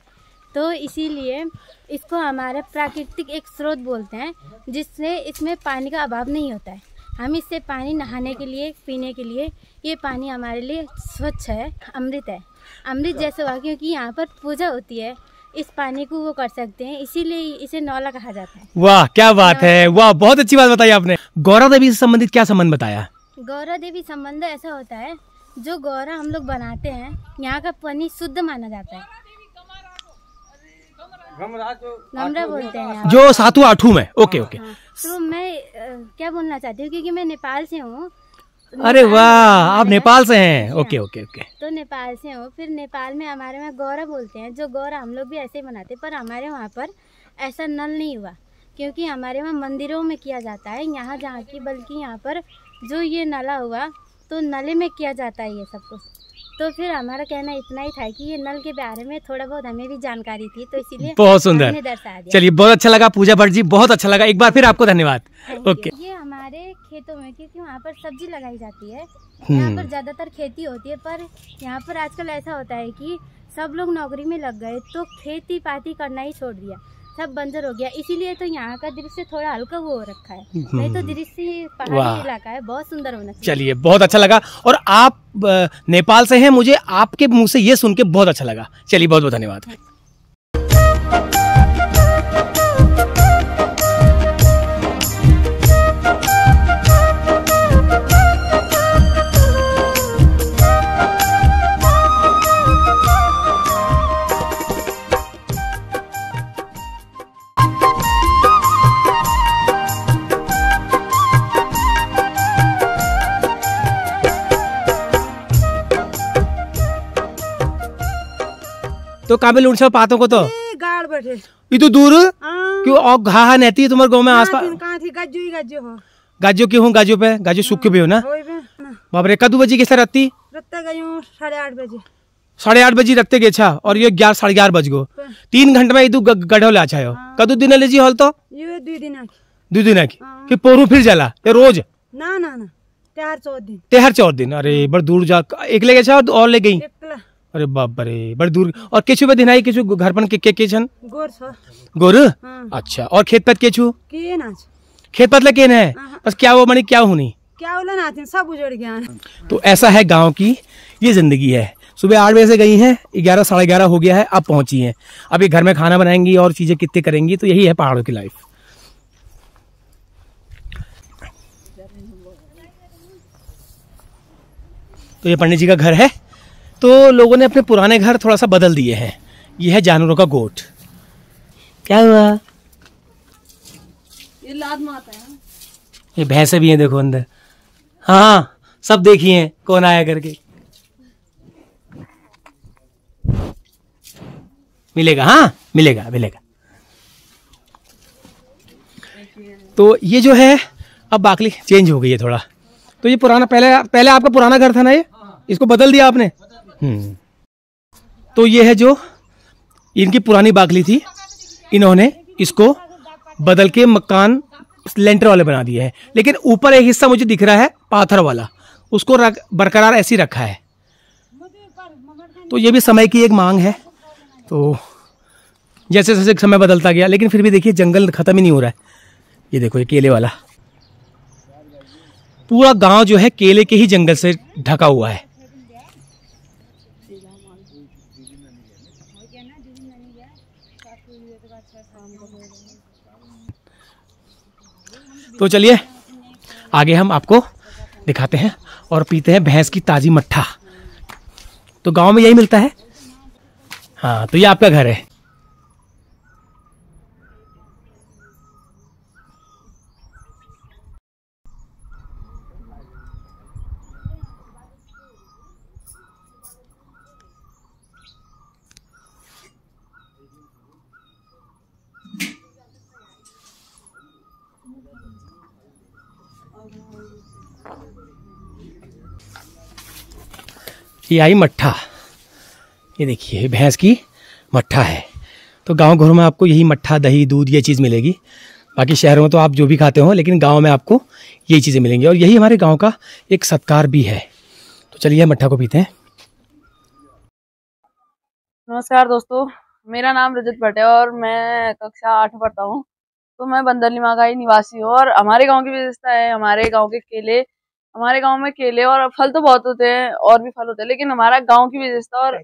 तो इसीलिए इसको हमारा प्राकृतिक एक स्रोत बोलते हैं, जिससे इसमें पानी का अभाव नहीं होता है। हम इससे पानी नहाने के लिए, पीने के लिए, ये पानी हमारे लिए स्वच्छ है, अमृत है। अमृत जैसे हुआ, क्योंकि यहाँ पर पूजा होती है, इस पानी को वो कर सकते हैं, इसीलिए इसे नौला कहा जाता है।
वाह, क्या बात है, वाह, बहुत अच्छी बात बताई आपने। गौरा देवी से संबंधित क्या संबंध बताया?
गौरा देवी संबंध ऐसा होता है, जो गौरा हम लोग बनाते हैं, यहाँ का पानी शुद्ध माना जाता है। गमरा बोलते हैं
जो 7वां 8वां में। Okay okay.
तो मैं क्या बोलना चाहती हूँ, क्योंकि मैं नेपाल से हूँ।
अरे वाह, आप नेपाल से हैं। Okay okay okay.
तो नेपाल से हूँ। फिर नेपाल में हमारे वहाँ गौरा बोलते हैं, जो गौरा हम लोग भी ऐसे ही बनाते हैं, पर हमारे वहाँ पर ऐसा नल नहीं हुआ, क्योंकि हमारे वहाँ मंदिरों में किया जाता है, यहाँ जहाँ की, बल्कि यहाँ पर जो ये नला हुआ, तो नले में किया जाता है ये सब कुछ। तो फिर हमारा कहना इतना ही था कि ये नल के बारे में थोड़ा बहुत हमें भी जानकारी थी, तो इसीलिए
बहुत सुंदर, चलिए बहुत अच्छा लगा पूजा भट्ट जी, बहुत अच्छा लगा। एक बार फिर आपको धन्यवाद। ओके।
ये हमारे खेतों में, क्योंकि वहाँ पर सब्जी लगाई जाती है, यहाँ पर ज्यादातर खेती होती है, पर यहाँ पर आजकल ऐसा होता है कि सब लोग नौकरी में लग गए, तो खेती पाती करना ही छोड़ दिया। सब बंजर हो गया, इसीलिए तो यहाँ का दृश्य थोड़ा हल्का वो हो रखा है, नहीं तो दृश्य पहाड़ी इलाका है, बहुत सुंदर होना चाहिए।
चलिए, बहुत अच्छा लगा। और आप नेपाल से हैं, मुझे आपके मुंह से ये सुन के बहुत अच्छा लगा। चलिए, बहुत बहुत धन्यवाद। तो काबिल उनसे पातों को तो
गाड़ बैठे
इतु दूर क्यों और घा नहती है तुम्हारे गाँव में आसपास?
गाजो हो
गाजो क्यों हूँ? गाजो पे गाजो सूख के भी हो ना? बाप रे, कदू बजी कैसे रत्ती?
रत्ता गई 8:30 बजे।
8:30 बजे रत्ते गे छा और ये 11 साढ़े 11 बज गो। 3 घंटे में इतु गढ़ो ले अच्छा हो। कदू दिन ले जी हॉल तो
ये 2 दिन की
2 दिन की फिर पोरू फिर जला ये रोज
ना ना ना तेहर
4 दिन। अरे बड़ दूर जा एकले गे छा और ले गई? अरे बाप रे, बड़ दूर। और केचु पे दिन आई केचु घर पन के छन गोर। अच्छा, और खेत पत केचु
के नाच
खेत पत ले केन है बस क्या वो मनी क्या हुनी
क्या बोला नाथिन सब उजड़ गया।
तो ऐसा है गांव की ये जिंदगी है। सुबह 8 बजे से गई हैं, 11 साढ़े 11 हो गया है, अब पहुंची हैं। अब ये घर में खाना बनाएंगी और चीजें कितने करेंगी। तो यही है पहाड़ों की लाइफ। तो ये पंडित जी का घर है। तो लोगों ने अपने पुराने घर थोड़ा सा बदल दिए हैं। ये है जानवरों का गोठ। क्या हुआ?
ये लाद माता है।
ये भैंसे भी हैं देखो अंदर। हाँ, सब देखिए कौन आया करके। मिलेगा, हाँ मिलेगा मिलेगा। तो ये जो है अब बाकली चेंज हो गई है थोड़ा। तो ये पुराना पहले आपका पुराना घर था ना, ये इसको बदल दिया आपने। तो ये है जो इनकी पुरानी बाकली थी, इन्होंने इसको बदल के मकान लेंटर वाले बना दिए हैं। लेकिन ऊपर एक हिस्सा मुझे दिख रहा है पाथर वाला, उसको बरकरार ऐसे रखा है। तो ये भी समय की एक मांग है। तो जैसे जैसे समय बदलता गया, लेकिन फिर भी देखिए जंगल खत्म ही नहीं हो रहा है। ये देखो ये केले वाला पूरा गांव जो है केले के ही जंगल से ढका हुआ है। तो चलिए आगे हम आपको दिखाते हैं और पीते हैं भैंस की ताजी मट्ठा। तो गांव में यही मिलता है। हाँ, तो ये आपका घर है। ये आई मट्ठा, ये देखिए भैंस की मट्ठा है। तो गांव घरों में आपको यही मट्ठा दही दूध ये चीज़ मिलेगी। बाकी शहरों में तो आप जो भी खाते हो, लेकिन गांव में आपको यही चीज़ें मिलेंगी और यही हमारे गांव का एक सत्कार भी है। तो चलिए मट्ठा को पीते हैं।
नमस्कार दोस्तों, मेरा नाम रजत भट्ट है और मैं कक्षा 8 पढ़ता हूँ। तो मैं बंदरलीमा का ही निवासी हूँ और हमारे गांव की विशेषता है हमारे गांव के केले। हमारे गांव में केले और फल तो बहुत होते हैं और भी फल होते हैं, लेकिन हमारा गांव की विशेषता और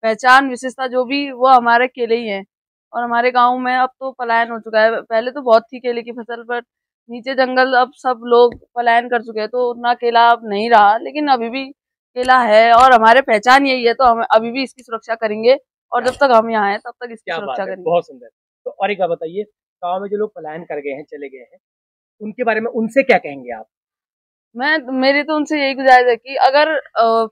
पहचान विशेषता जो भी वो हमारे केले ही हैं। और हमारे गांव में अब तो पलायन हो चुका है। पहले तो बहुत थी केले की फसल, पर नीचे जंगल अब सब लोग पलायन कर चुके हैं तो उतना केला अब नहीं रहा, लेकिन अभी भी केला है और हमारे पहचान यही है। तो हम अभी भी इसकी सुरक्षा करेंगे और जब तक हम यहाँ हैं तब तक इसकी सुरक्षा करेंगे।
बहुत सुंदर। तो और एक बात बताइए, गाँव में जो लोग पलायन कर गए हैं, चले गए हैं, उनके बारे में उनसे क्या कहेंगे आप?
मेरी तो उनसे यही गुजारिश है कि अगर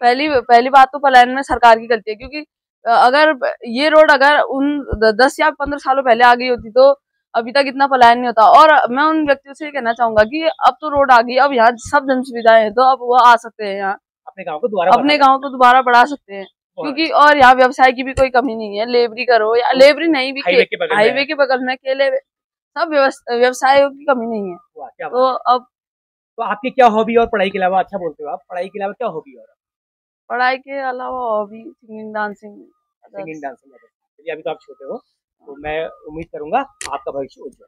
पहली बात तो पलायन में सरकार की गलती है, क्योंकि अगर ये रोड अगर उन 10 या 15 सालों पहले आ गई होती तो अभी तक इतना पलायन नहीं होता। और मैं उन व्यक्तियों से कहना चाहूंगा कि अब तो रोड आ गई, अब यहाँ सब जन सुविधाएं हैं, तो अब वो आ सकते हैं यहाँ अपने गाँव को दोबारा बढ़ा सकते हैं। क्योंकि और यहाँ व्यवसाय की भी कोई कमी नहीं है। लेबरी करो या लेबरी नहीं भी, हाईवे के बगल में केले सब व्यवसायों की कमी नहीं है। तो अब
तो आपकी क्या हॉबी और पढ़ाई के अलावा? अच्छा बोलते हो आप, पढ़ाई के अलावा क्या हॉबी और?
पढ़ाई के अलावा हॉबी सिंगिंग डांसिंग।
अभी तो आप छोटे हो, तो मैं उम्मीद करूंगा आपका भविष्य उज्जवल।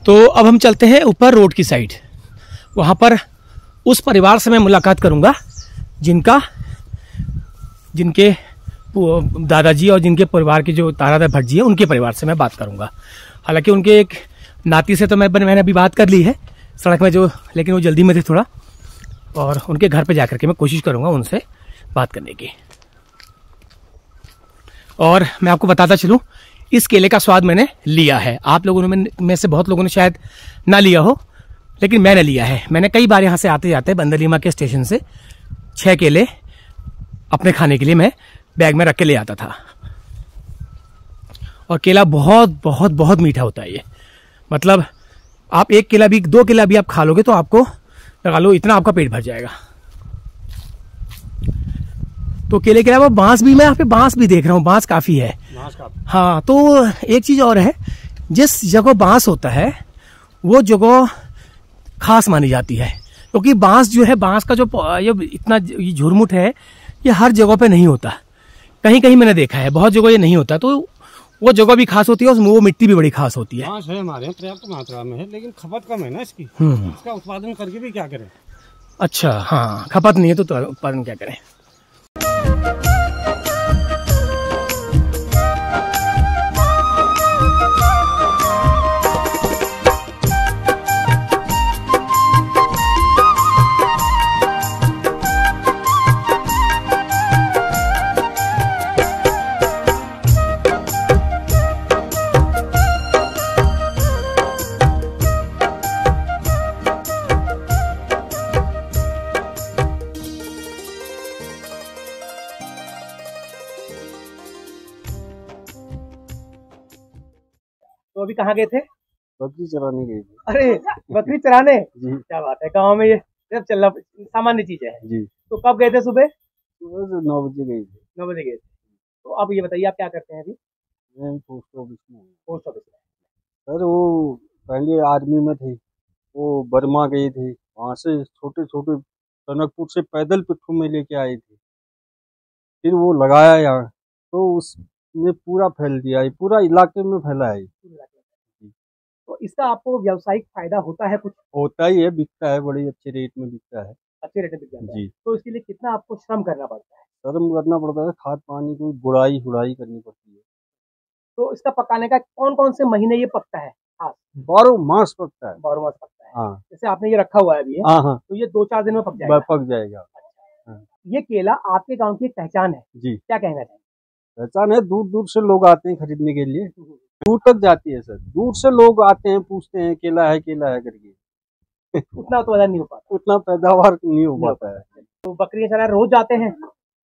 तो अब हम चलते हैं ऊपर रोड की साइड। वहाँ पर उस परिवार से मैं मुलाकात करूँगा जिनके दादाजी और जिनके परिवार के जो तारादास भट्ट जी है, उनके परिवार से मैं बात करूँगा। हालांकि उनके एक नाती से तो मैंने अभी बात कर ली है सड़क में, लेकिन वो जल्दी में थे थोड़ा, और उनके घर पे जाकर के मैं कोशिश करूँगा उनसे बात करने की। और मैं आपको बताता चलूँ, इस केले का स्वाद मैंने लिया है। आप लोगों में से बहुत लोगों ने शायद ना लिया हो, लेकिन मैंने लिया है। मैंने कई बार यहाँ से आते जाते बंदरलीमा के स्टेशन से 6 केले अपने खाने के लिए मैं बैग में रख के ले आता था। और केला बहुत बहुत बहुत मीठा होता है ये। मतलब आप 1 केला भी 2 केला भी आप खा लोगे तो आपको लगा लो इतना आपका पेट भर जाएगा। तो केले के अलावा बांस भी, मैं यहाँ पे बांस भी देख रहा हूँ, बांस काफी है। हाँ, तो एक चीज और है, जिस जगह बांस होता है वो जगह खास मानी जाती है, क्योंकि बांस जो है, बांस का जो ये इतना झुरमुट है, ये हर जगह पे नहीं होता। कहीं कहीं मैंने देखा है, बहुत जगह ये नहीं होता, तो वो जगह भी खास होती है, वो मिट्टी भी बड़ी खास होती है।
बांस है हमारे यहाँ पर्याप्त मात्रा में है, लेकिन खपत कम है ना इसकी। इसका उत्पादन करके भी क्या करें।
अच्छा, हाँ, खपत नहीं है तो उत्पादन क्या करें। तो अभी कहाँ गए थे?
बकरी चराने गए थे।
अरे, बकरी चराने?
जी।
क्या बात है, गाँव में ये सब चलना सामान्य चीज है।
जी।
तो कब गए थे? सुबह
9 बजे गए थे।
9 बजे गए थे। तो अब ये बताइए आप क्या करते हैं अभी?
मैं पोस्ट ऑफिस में।
पोस्ट ऑफिस में?
सर वो पहले आर्मी में थे, वो बर्मा गए थे, वहाँ से छोटे छोटे टनकपुर से पैदल पिट्ठू में लेके आए थे, फिर वो लगाया यहाँ, तो उसने पूरा फैल दिया, पूरा इलाके में फैला है।
तो इसका आपको व्यावसायिक फायदा होता है? कुछ
होता ही है, बिकता है, बड़े अच्छे रेट में बिकता है।
अच्छे रेट में बिक जाता है
जी।
तो इसके लिए कितना आपको श्रम करना पड़ता है?
श्रम करना पड़ता है, खाद पानी की गुड़ाई करनी पड़ती है।
तो इसका पकाने का कौन कौन से महीने ये पकता है?
12 मास पकता है।
12 मास पकता है।
हाँ।
जैसे आपने ये रखा हुआ है अभी,
हाँ,
तो ये 2-4 दिन में पक जाएगा?
पक जाएगा।
ये केला आपके गांव की एक पहचान है।
जी।
क्या कहना चाहिए?
पहचान है, दूर दूर से लोग आते हैं खरीदने के लिए, दूर तक जाती है सर, दूर से लोग आते हैं, पूछते हैं केला है करके।
उतना उत्पादन नहीं हो पाता,
उतना पैदावार नहीं हो पाता है।
तो बकरियां चराने रोज जाते हैं?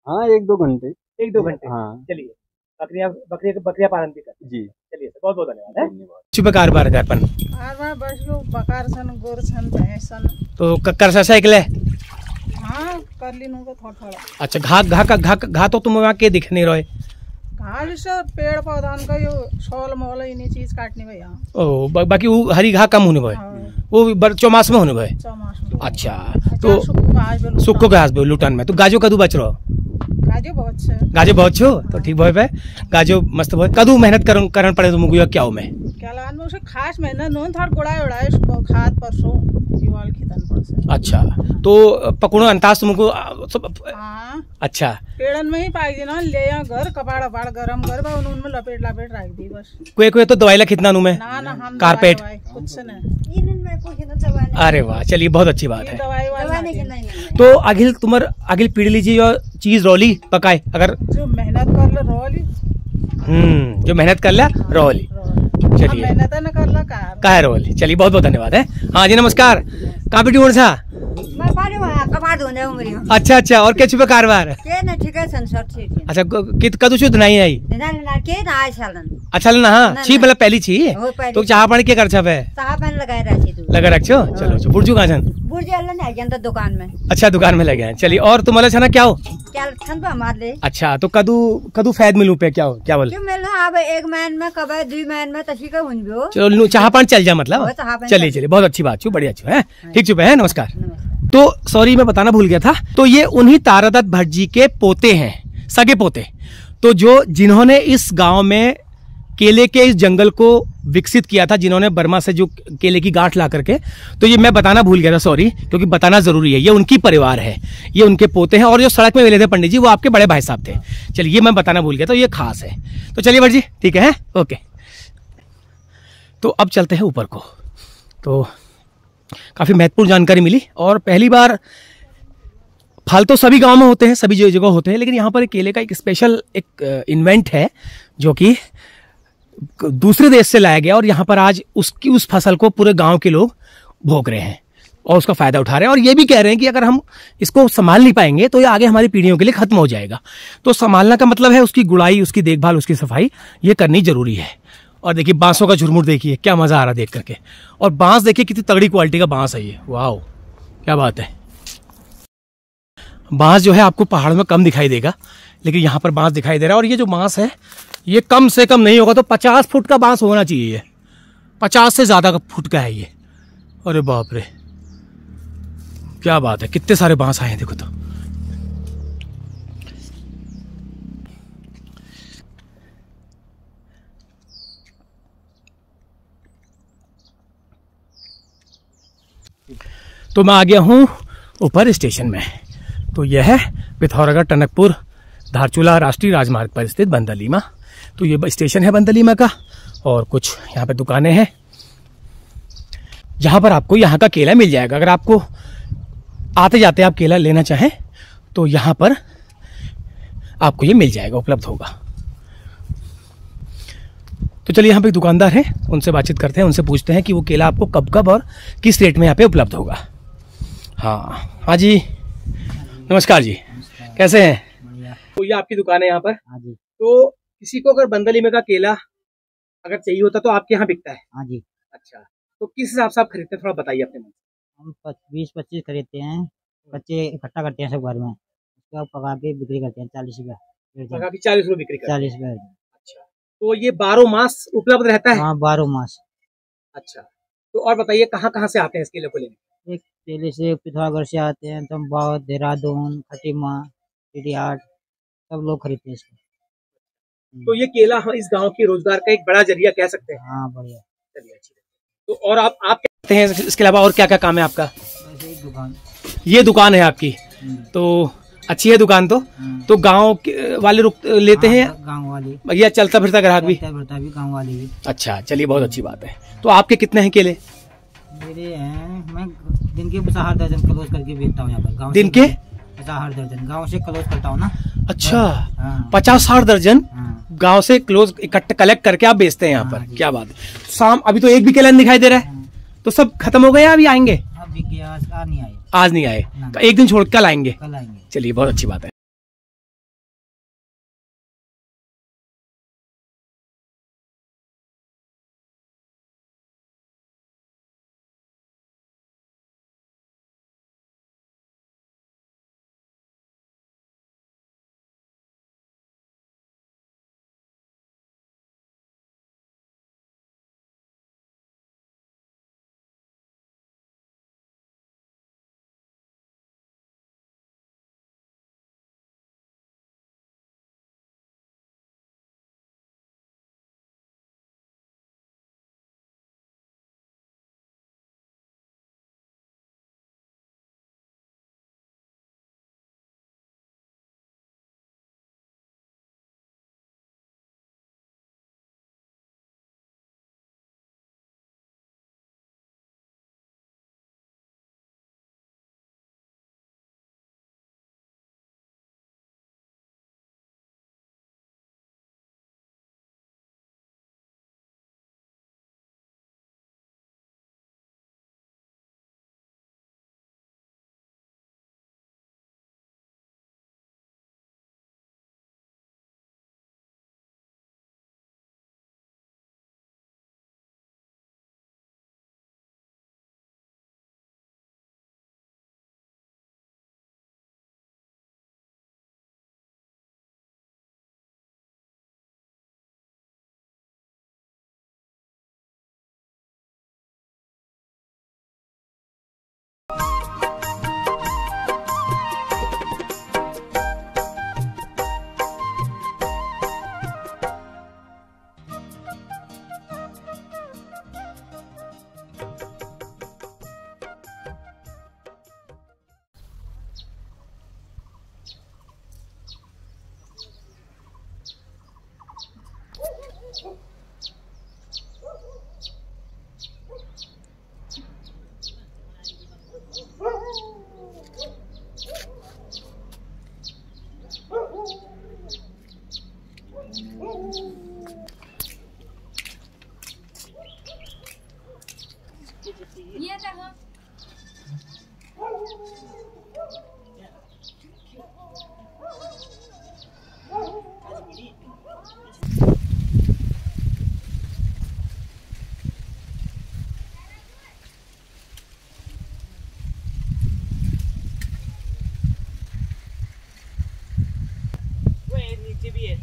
हाँ, 1-2 घंटे।
1-2 घंटे?
हाँ।
चलिए, बकरियां पालन भी करते हैं।
जी।
चलिए सर, बहुत बहुत धन्यवाद। चुपकार बार गारपन
बस लो बकार सन गोर सन भैंस सन
तो कक्कर सा साइकिल है।
हाँ, कर ली नूंगा थोड़ा।
अच्छा, घा तो तुम वहाँ के दिख नहीं रहे।
घास से पेड़ पौधा का यो शॉल मोल इन्हीं चीज काटने में यहाँ।
ओ, बाकी वो हरी घा कम होने भाई, वो चौमास में होने भाई। अच्छा, तो सुक्को घास बे लुटन में तो गाजो कदू बच रहो? गाजो बहुत छो तो ठीक भाई पे गाजो मस्त भाई। कदू मेहनत करन पड़े तो मुगुया क्या हो में
क्या लान में उसे खास मेहनत नोन थोड़ा गुड़ाई उड़ाई खाद परसों जीवाल खितन पर से।
अच्छा, तो पकुड़ो अंताज तुमको?
हाँ।
अच्छा,
पेड़न में ही पाई देना, ले घर कपाड़ बाड़ गरम कर बा उनमें लपेट रख दी बस।
कोई तो दवाई ला कितना नु में?
ना हम
कारपेट
कुछ से नहीं।
अरे वाह, चलिए बहुत अच्छी बात है। तो अगिल पीढ़ी लीजिए जो चीज रोली पकाए, अगर
जो मेहनत कर ले रोली।
जो मेहनत कर ले रोली। चलिए,
मेहनत न कर ला का
रोली। चलिए, बहुत बहुत धन्यवाद है। हाँ जी, नमस्कार। कहाँ बेटी उड़ सा?
मैं
मार दूंगा उमरी
अच्छा अच्छा, और क्या छुपे कारबार
के ना ठीक है संसद से
अच्छा कित कदू शुद्ध नहीं आई
ना के ना आए सालन
अच्छा ना हाँ छी मतलब पहली छी तो चाह पानी क्या कर छबे
चाह पानी लगाए रखी तू
लगा रखो चलो बुर्जू कहां छन
बुर्जी अल्लाह ने आगे अंदर दुकान में
अच्छा दुकान में लगे हैं चलिए और तुम वाला छना क्या हो
क्या ठंड पे मार ले
अच्छा तो कदू कदू फैद मिलू पे क्या हो क्या बोल
क्यों मिलना अब एक महीने में कब 2 महीने में तसी का हुन भी
चलो चाह पानी चल जा मतलब चलिए चलिए बहुत अच्छी बात छू बढ़िया छू है ठीक छुपे है नमस्कार तो सॉरी मैं बताना भूल गया था तो ये उन्हीं तारादत्त भट्ट जी के पोते हैं सगे पोते तो जो जिन्होंने इस गांव में केले के इस जंगल को विकसित किया था जिन्होंने बर्मा से जो केले की गांठ ला करके तो ये मैं बताना भूल गया था सॉरी क्योंकि बताना जरूरी है ये उनकी परिवार है ये उनके पोते हैं और जो सड़क में मिले थे पंडित जी वो आपके बड़े भाई साहब थे चलिए ये मैं बताना भूल गया तो ये खास है तो चलिए भट्ट जी ठीक है ओके तो अब चलते हैं ऊपर को तो काफ़ी महत्वपूर्ण जानकारी मिली और पहली बार फल तो सभी गांव में होते हैं सभी जगह होते हैं लेकिन यहाँ पर एक केले का एक स्पेशल एक इन्वेंट है जो कि दूसरे देश से लाया गया और यहाँ पर आज उसकी उस फसल को पूरे गांव के लोग भोग रहे हैं और उसका फायदा उठा रहे हैं और ये भी कह रहे हैं कि अगर हम इसको संभाल नहीं पाएंगे तो ये आगे हमारी पीढ़ियों के लिए खत्म हो जाएगा तो संभालना का मतलब है उसकी गुड़ाई उसकी देखभाल उसकी सफाई ये करनी जरूरी है और देखिए बांसों का झुरमुट देखिए क्या मजा आ रहा है देख करके और बांस देखिए कितनी तगड़ी क्वालिटी का बांस है ये वाह क्या बात है बांस जो है आपको पहाड़ में कम दिखाई देगा लेकिन यहाँ पर बांस दिखाई दे रहा है और ये जो बांस है ये कम से कम नहीं होगा तो 50 फुट का बांस होना चाहिए ये 50 से ज्यादा का फुट का है ये अरे बाप रे क्या बात है कितने सारे बांस आए हैं देखो तो मैं आ गया हूं ऊपर स्टेशन में तो यह है पिथौरागढ़ टनकपुर धारचूला राष्ट्रीय राजमार्ग पर स्थित बंदरलीमा तो ये स्टेशन है बंदरलीमा का और कुछ यहाँ पे दुकानें हैं जहाँ पर आपको यहाँ का केला मिल जाएगा अगर आपको आते जाते आप केला लेना चाहें तो यहाँ पर आपको ये मिल जाएगा उपलब्ध होगा तो चलिए यहाँ पे दुकानदार हैं उनसे बातचीत करते हैं उनसे पूछते हैं कि वो केला आपको कब कब और किस रेट में यहाँ पे उपलब्ध होगा हाँ जी नमस्कार जी कैसे हैं तो ये आपकी दुकान है यहाँ पर
हाँ जी
तो किसी को अगर बंदरलीमा का केला अगर चाहिए होता तो आपके यहाँ बिकता है
हाँ जी
अच्छा तो किस हिसाब से आप खरीदते हैं थोड़ा बताइए अपने मन
हम 20-25 खरीदते हैं बच्चे इकट्ठा करते हैं सब घर में उसके बाद पका के बिक्री करते हैं 40 रुपये
पका के 40 रुपये बिक्री करते हैं
40 रुपये
अच्छा तो ये 12 मास उपलब्ध रहता है
हाँ 12 मास
अच्छा तो और बताइए कहाँ कहाँ से आते हैं इस केले को लेने
एक केले से पिथौरागढ़ से आते हैं चंपावत देहरादून खटीमा चिड़ियाट सब लोग खरीदते हैं इसको
तो ये केला हम इस गांव के रोजगार का एक बड़ा जरिया कह सकते हैं
हाँ बढ़िया
चलिए अच्छी तो और आप क्या करते हैं इसके अलावा और क्या क्या काम है आपका
ऐसे ही दुकान
ये दुकान है आपकी तो अच्छी है दुकान तो गांव वाले रुक लेते हैं
गांव वाले
भैया चलता फिरता ग्राहक भी
भी गांव वाले भी
अच्छा चलिए बहुत अच्छी बात है तो आपके कितने हैं केले
मेरे हैं मैं दिन के 50 दर्जन क्लोज करके बेचता हूँ यहाँ पर गाँव
दिन के
50 दर्जन गाँव से क्लोज करता हूँ ना
अच्छा 50-60 दर्जन गांव से क्लोज इकट्ठा कलेक्ट करके आप बेचते हैं यहाँ पर क्या बात है शाम अभी तो एक भी केला दिखाई दे रहा है तो सब खत्म हो गए अभी आएंगे आज नहीं आए एक दिन छोड़ कल आएंगे चलिए बहुत अच्छी बात है। ऐसी भी है।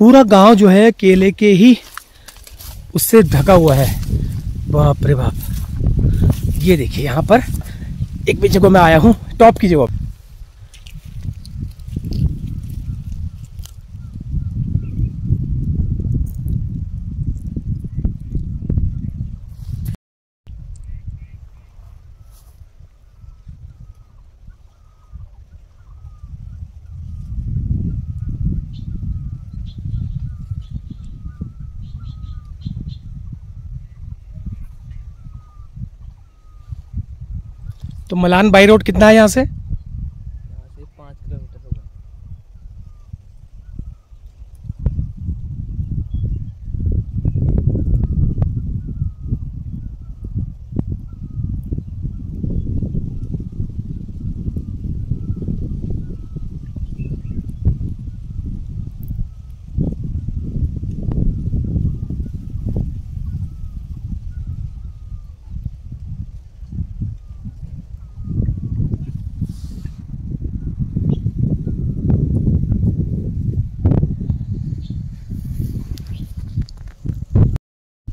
पूरा गांव जो है केले के ही उससे ढका हुआ है। बाप रे बाप, ये देखिए यहाँ पर एक भी जगह मैं आया हूँ, टॉप की जगह। तो मलान बाई रोड कितना है यहाँ से?
5 किलोमीटर होगा।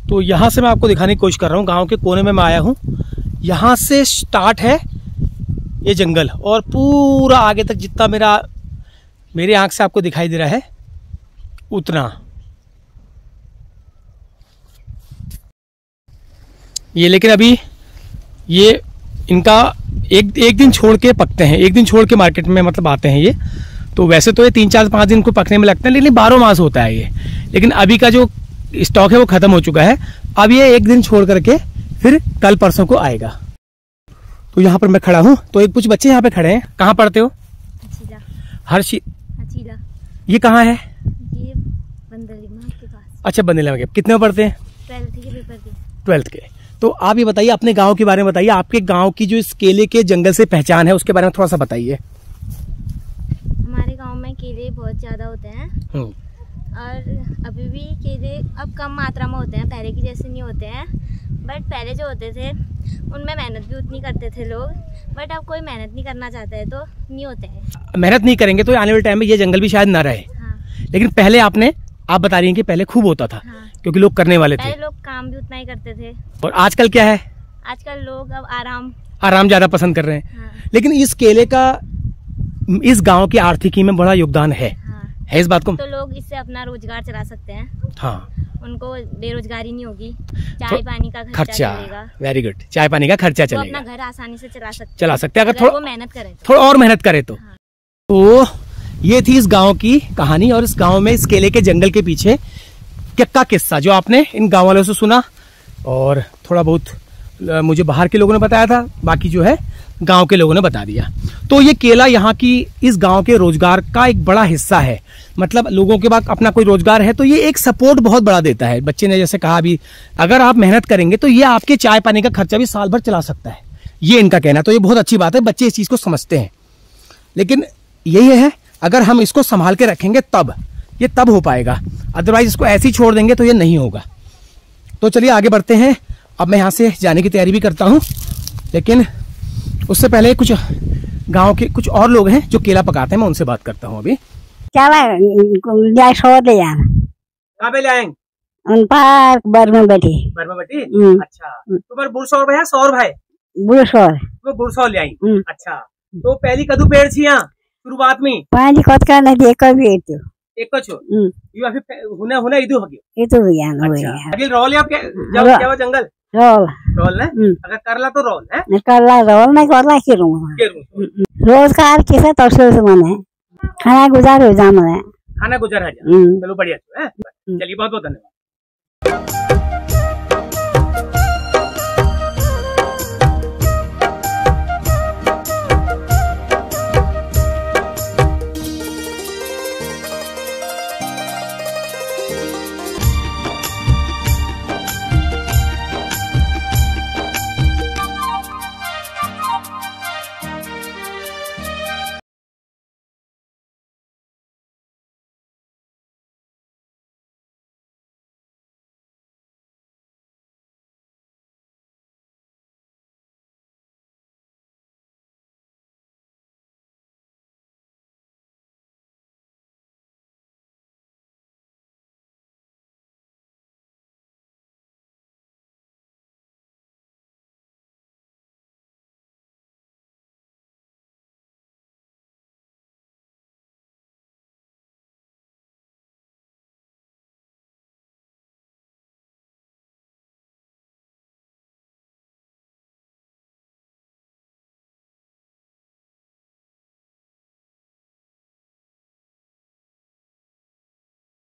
तो यहाँ से मैं आपको दिखाने की कोशिश कर रहा हूँ, गांव के कोने में मैं आया हूँ। यहाँ से स्टार्ट है ये जंगल और पूरा आगे तक जितना मेरे आंख से आपको दिखाई दे रहा है उतना। ये लेकिन अभी ये इनका एक दिन छोड़ के पकते हैं, एक दिन छोड़ के मार्केट में मतलब आते हैं ये। तो वैसे तो ये 3-4-5 दिन को पकने में लगते हैं, लेकिन 12 मास होता है ये। लेकिन अभी का जो स्टॉक है वो खत्म हो चुका है। अब ये एक दिन छोड़ करके फिर कल परसों को आएगा। तो यहाँ पर मैं खड़ा हूँ, तो एक कुछ बच्चे यहाँ पे खड़े हैं। कहाँ पढ़ते हो?
हचीला।
ये कहाँ है?
ये बंदरलीमा के पास।
अच्छा, बंदरलीमा के। कितने में पढ़ते हैं?
12th के पेपर दिए।
12th के। तो आप ये बताइए अपने गांव के बारे में बताइए, आपके गांव की जो इस केले के जंगल से पहचान है उसके बारे में थोड़ा सा बताइए।
हमारे गांव में केले बहुत ज्यादा होते हैं और अभी भी केले अब कम मात्रा में होते हैं, पहले की जैसे नहीं होते हैं। बट पहले जो होते थे उनमें मेहनत भी उतनी करते थे लोग, बट अब कोई मेहनत नहीं करना चाहता है तो नहीं होते हैं।
मेहनत नहीं करेंगे तो आने वाले टाइम में ये जंगल भी शायद ना रहे।
हाँ।
लेकिन पहले आप बता रही हैं कि पहले खूब होता था। हाँ। क्योंकि लोग करने वाले थे,
पहले लोग काम भी उतना ही करते थे।
और आजकल क्या है?
आजकल लोग अब
आराम ज्यादा पसंद कर रहे हैं। हाँ। लेकिन इस केले का इस गांव की आर्थिकी में बड़ा योगदान है। है इस बात को?
तो लोग इससे अपना रोजगार चला सकते हैं।
हाँ,
उनको बेरोजगारी नहीं होगी, चाय पानी का खर्चा चलेगा।
वेरी गुड, चाय पानी का खर्चा चलेगा,
अपना घर आसानी से चला सकते
हैं अगर थोड़ा
मेहनत करें,
थोड़ा और मेहनत करे तो। हाँ। तो ये थी इस गांव की कहानी और इस गांव में इस केले के जंगल के पीछे का किस्सा जो आपने इन गांव वालों से सुना और थोड़ा बहुत मुझे बाहर के लोगों ने बताया था, बाकी जो है गांव के लोगों ने बता दिया। तो ये केला यहाँ की इस गांव के रोजगार का एक बड़ा हिस्सा है। मतलब लोगों के पास अपना कोई रोजगार है तो ये एक सपोर्ट बहुत बड़ा देता है। बच्चे ने जैसे कहा अभी, अगर आप मेहनत करेंगे तो ये आपके चाय पानी का खर्चा भी साल भर चला सकता है, ये इनका कहना। तो ये बहुत अच्छी बात है, बच्चे इस चीज को समझते हैं। लेकिन यही है, अगर हम इसको संभाल के रखेंगे तब हो पाएगा, अदरवाइज इसको ऐसे ही छोड़ देंगे तो ये नहीं होगा। तो चलिए आगे बढ़ते हैं। अब मैं यहाँ से जाने की तैयारी भी करता हूँ, लेकिन उससे पहले कुछ गांव के कुछ और लोग हैं जो केला पकाते हैं, मैं उनसे बात करता हूँ। अभी
कहाँ
पे ले आएंगे?
उन पार बर में बैठी।
अच्छा, तो बुरसौर भाई सौर भाई बुरसौर ले आई। अच्छा, तो पहली कदू पेड़ थी यहाँ शुरुआत में?
पहली कद का नहीं, एक भी
एक को छो यू अभी हुने इदु हो गया।
ये तो हो गया ना।
अच्छा, अगले रोल है आपके जब क्या जंगल रोल है? अगर करला तो रोल है,
करला रोल नहीं, करला के रोजगार कैसे तौर से मन खाना गुजार हो जा, खाना
गुजार है। चलो बढ़िया, चलिए बहुत बहुत धन्यवाद।